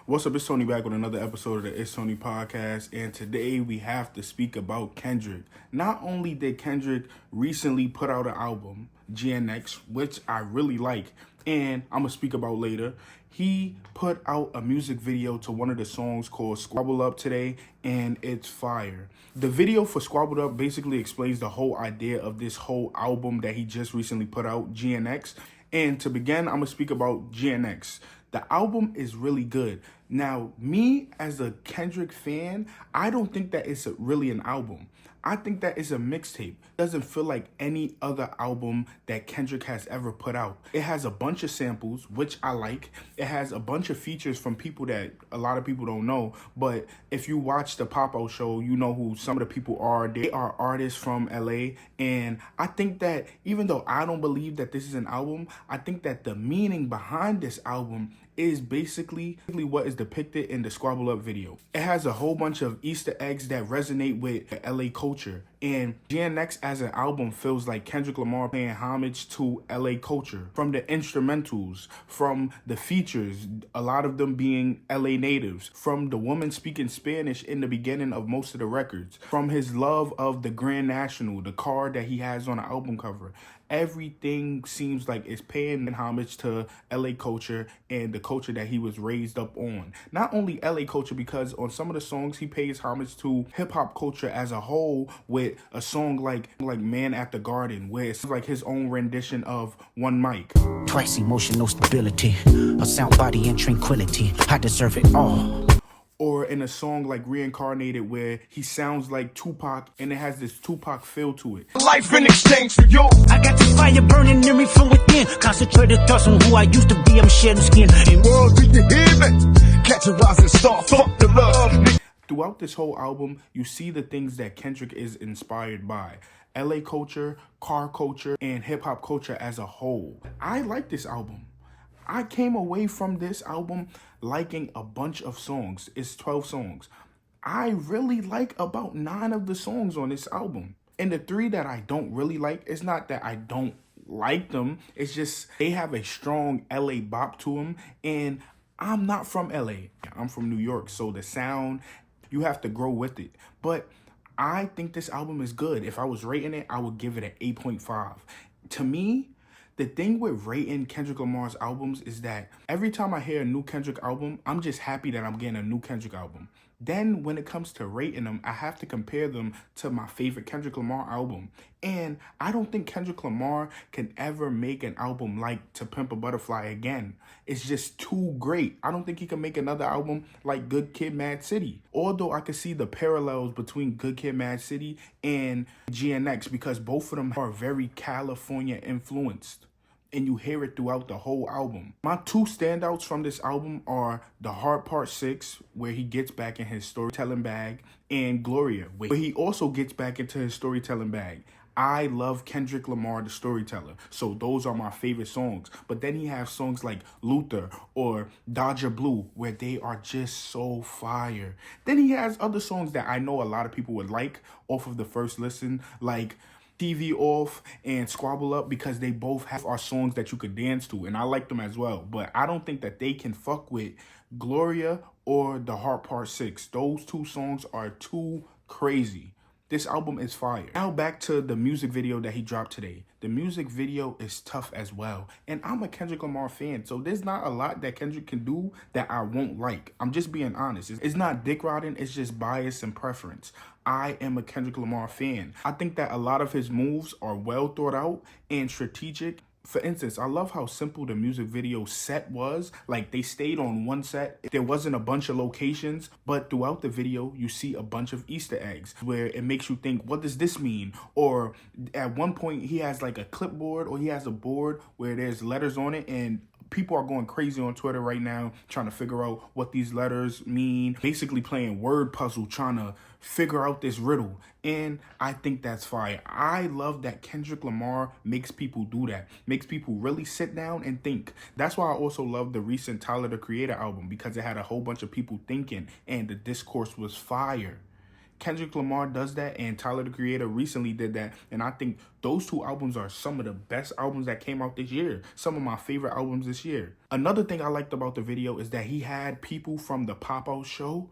What's up? It's Tony back with another episode of the It's Tony podcast, and today we have to speak about Kendrick. Not only did Kendrick recently put out an album, GNX, which I really like, and I'm going to speak about later, he put out a music video to one of the songs called Squabble Up today, and it's fire. The video for Squabbled Up basically explains the whole idea of this whole album that he just recently put out, GNX. And to begin, I'm going to speak about GNX. The album is really good. Now, me as a Kendrick fan, I don't think that it's really an album. I think that it's a mixtape. It doesn't feel like any other album that Kendrick has ever put out. It has a bunch of samples, which I like. It has a bunch of features from people that a lot of people don't know. But if you watch the Pop-Out show, you know who some of the people are. They are artists from LA. And I think that even though I don't believe that this is an album, I think that the meaning behind this album is basically what is depicted in the Squabble Up video. It has a whole bunch of Easter eggs that resonate with LA culture. And GNX as an album feels like Kendrick Lamar paying homage to LA culture. From the instrumentals, from the features, a lot of them being LA natives, from the woman speaking Spanish in the beginning of most of the records, from his love of the Grand National, the car that he has on the album cover. Everything seems like it's paying homage to LA culture and the culture that he was raised up on. Not only LA culture, because on some of the songs he pays homage to hip hop culture as a whole, with a song like Man at the Garden, where it's like his own rendition of One Mic. Twice emotional stability, a sound body and tranquility. I deserve it all. Or in a song like Reincarnated, where he sounds like Tupac and it has this Tupac feel to it. Life in exchange for you. I got this fire burning in me from within. Concentrated thoughts on who I used to be. I'm shedding skin. And world, do you hear me? Catch a rising star, fuck the love. Throughout this whole album, you see the things that Kendrick is inspired by. LA culture, car culture, and hip hop culture as a whole. I like this album. I came away from this album liking a bunch of songs. It's 12 songs. I really like about 9 of the songs on this album. And the 3 that I don't really like, it's not that I don't like them. It's just they have a strong LA bop to them. And I'm not from LA. I'm from New York. So the sound, you have to grow with it. But I think this album is good. If I was rating it, I would give it an 8.5. To me, the thing with rating Kendrick Lamar's albums is that every time I hear a new Kendrick album, I'm just happy that I'm getting a new Kendrick album. Then when it comes to rating them, I have to compare them to my favorite Kendrick Lamar album. And I don't think Kendrick Lamar can ever make an album like To Pimp a Butterfly again. It's just too great. I don't think he can make another album like Good Kid, Mad City. Although I can see the parallels between Good Kid, Mad City and GNX, because both of them are very California influenced. And you hear it throughout the whole album. My 2 standouts from this album are The Hard Part 6, where he gets back in his storytelling bag, and Gloria, where he also gets back into his storytelling bag. I love Kendrick Lamar, the storyteller, so those are my favorite songs. But then he has songs like Luther or Dodger Blue, where they are just so fire. Then he has other songs that I know a lot of people would like off of the first listen, like TV Off and Squabble Up, because they both are songs that you could dance to, and I like them as well. But I don't think that they can fuck with Gloria or The Heart Part 6. Those 2 songs are too crazy. This album is fire. Now back to the music video that he dropped today. The music video is tough as well. And I'm a Kendrick Lamar fan, so there's not a lot that Kendrick can do that I won't like. I'm just being honest. It's not dick riding, it's just bias and preference. I am a Kendrick Lamar fan. I think that a lot of his moves are well thought out and strategic. For instance, I love how simple the music video set was. Like, they stayed on one set. There wasn't a bunch of locations, but throughout the video, you see a bunch of Easter eggs where it makes you think, what does this mean? Or at one point, he has like a clipboard, or he has a board where there's letters on it, and people are going crazy on Twitter right now trying to figure out what these letters mean, basically playing word puzzle, trying to figure out this riddle. And I think that's fire. I love that Kendrick Lamar makes people do that, makes people really sit down and think. That's why I also love the recent Tyler, the Creator album, because it had a whole bunch of people thinking and the discourse was fire. Kendrick Lamar does that, and Tyler the Creator recently did that, and I think those two albums are some of the best albums that came out this year. Some of my favorite albums this year. Another thing I liked about the video is that he had people from the Pop-Out show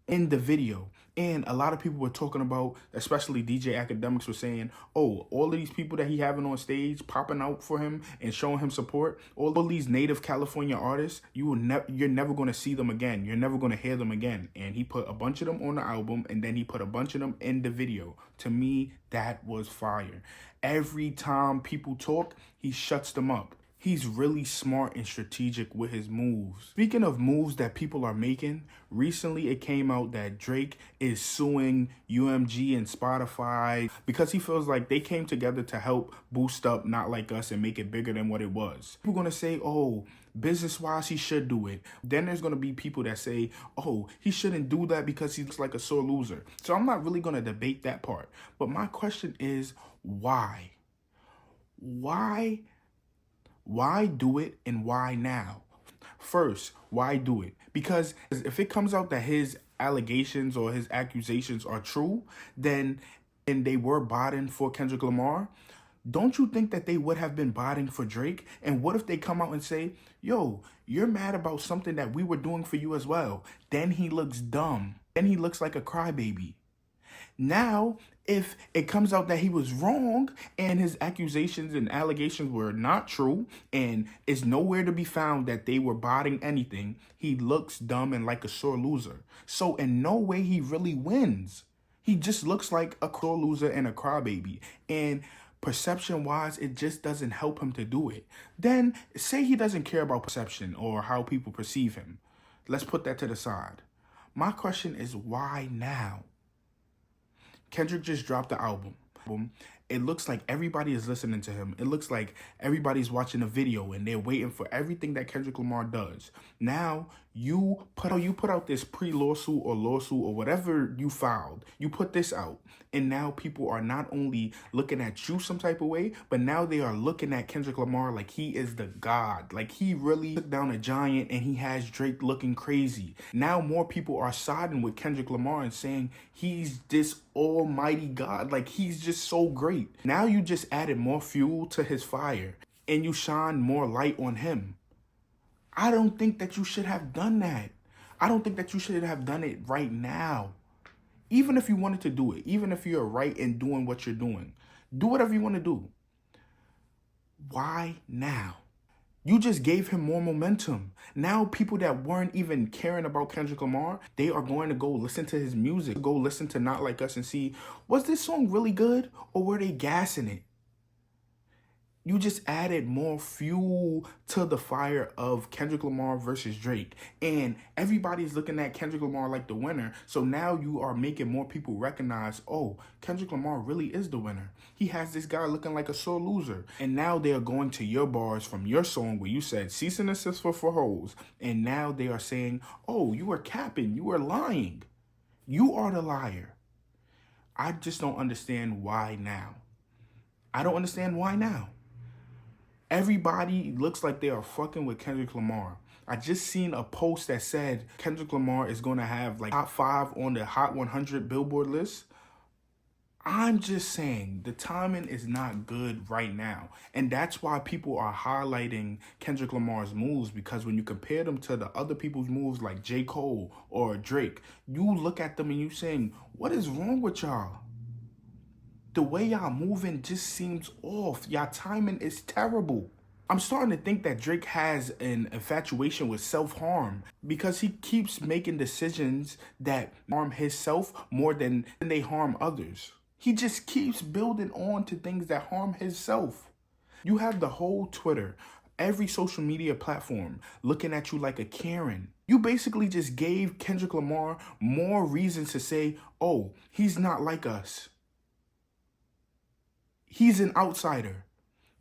in the video. And a lot of people were talking about, especially DJ Academics were saying, oh, all of these people that he having on stage popping out for him and showing him support, all of these native California artists, you're never going to see them again. You're never going to hear them again. And he put a bunch of them on the album, and then he put a bunch of them in the video. To me, that was fire. Every time people talk, he shuts them up. He's really smart and strategic with his moves. Speaking of moves that people are making, recently it came out that Drake is suing UMG and Spotify because he feels like they came together to help boost up Not Like Us and make it bigger than what it was. People are going to say, oh, business-wise, he should do it. Then there's going to be people that say, oh, he shouldn't do that because he looks like a sore loser. So I'm not really going to debate that part. But my question is, why? Why do it, and why now? First, why do it? Because if it comes out that his allegations or his accusations are true, then and they were botting for Kendrick Lamar, don't you think that they would have been botting for Drake? And what if they come out and say, yo, you're mad about something that we were doing for you as well? Then he looks dumb. Then he looks like a crybaby. Now, if it comes out that he was wrong and his accusations and allegations were not true and it's nowhere to be found that they were botting anything, he looks dumb and like a sore loser. So in no way he really wins. He just looks like a sore loser and a crybaby. And perception-wise, it just doesn't help him to do it. Then say he doesn't care about perception or how people perceive him. Let's put that to the side. My question is, why now? Kendrick just dropped the album. It looks like everybody is listening to him. It looks like everybody's watching a video and they're waiting for everything that Kendrick Lamar does. Now, you put out this pre-lawsuit or lawsuit or whatever you filed. You put this out. And now people are not only looking at you some type of way, but now they are looking at Kendrick Lamar like he is the god. Like he really took down a giant and he has Drake looking crazy. Now more people are siding with Kendrick Lamar and saying he's this almighty god. Like he's just so great. Now you just added more fuel to his fire and you shine more light on him. I don't think that you should have done that. I don't think that you should have done it right now. Even if you wanted to do it, even if you're right in doing what you're doing, do whatever you want to do. Why now? You just gave him more momentum. Now people that weren't even caring about Kendrick Lamar, they are going to go listen to his music, go listen to Not Like Us and see, was this song really good or were they gassing it? You just added more fuel to the fire of Kendrick Lamar versus Drake. And everybody's looking at Kendrick Lamar like the winner. So now you are making more people recognize, oh, Kendrick Lamar really is the winner. He has this guy looking like a sore loser. And now they are going to your bars from your song where you said cease and desist for hoes. And now they are saying, oh, you are capping, you are lying. You are the liar. I just don't understand why now. I don't understand why now. Everybody looks like they are fucking with Kendrick Lamar. I just seen a post that said Kendrick Lamar is going to have like top 5 on the Hot 100 Billboard list. I'm just saying the timing is not good right now. And that's why people are highlighting Kendrick Lamar's moves, because when you compare them to the other people's moves like J. Cole or Drake, you look at them and you saying, what is wrong with y'all? The way y'all moving just seems off. Y'all timing is terrible. I'm starting to think that Drake has an infatuation with self-harm because he keeps making decisions that harm himself more than they harm others. He just keeps building on to things that harm himself. You have the whole Twitter, every social media platform looking at you like a Karen. You basically just gave Kendrick Lamar more reasons to say, oh, he's not like us. He's an outsider.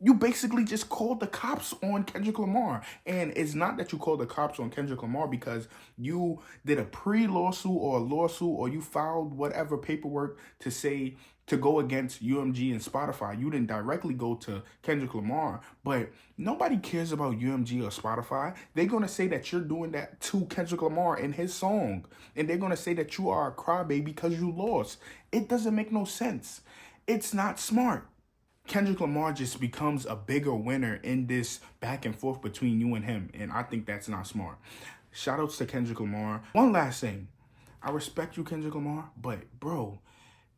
You basically just called the cops on Kendrick Lamar. And it's not that you called the cops on Kendrick Lamar because you did a pre-lawsuit or a lawsuit or you filed whatever paperwork to say to go against UMG and Spotify. You didn't directly go to Kendrick Lamar, but nobody cares about UMG or Spotify. They're going to say that you're doing that to Kendrick Lamar in his song. And they're going to say that you are a crybaby because you lost. It doesn't make no sense. It's not smart. Kendrick Lamar just becomes a bigger winner in this back and forth between you and him. And I think that's not smart. Shout outs to Kendrick Lamar. One last thing. I respect you, Kendrick Lamar, but bro,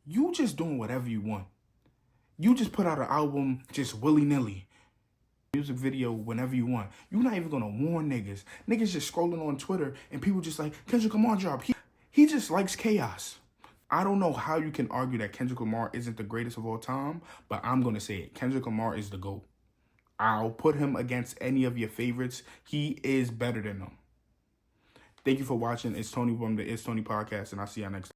you just doing whatever you want. You just put out an album just willy-nilly. Music video whenever you want. You're not even gonna warn niggas. Niggas just scrolling on Twitter and people just like, Kendrick Lamar drop. He just likes chaos. I don't know how you can argue that Kendrick Lamar isn't the greatest of all time, but I'm going to say it. Kendrick Lamar is the GOAT. I'll put him against any of your favorites. He is better than them. Thank you for watching. It's Tony from the It's Tony podcast, and I'll see y'all next time.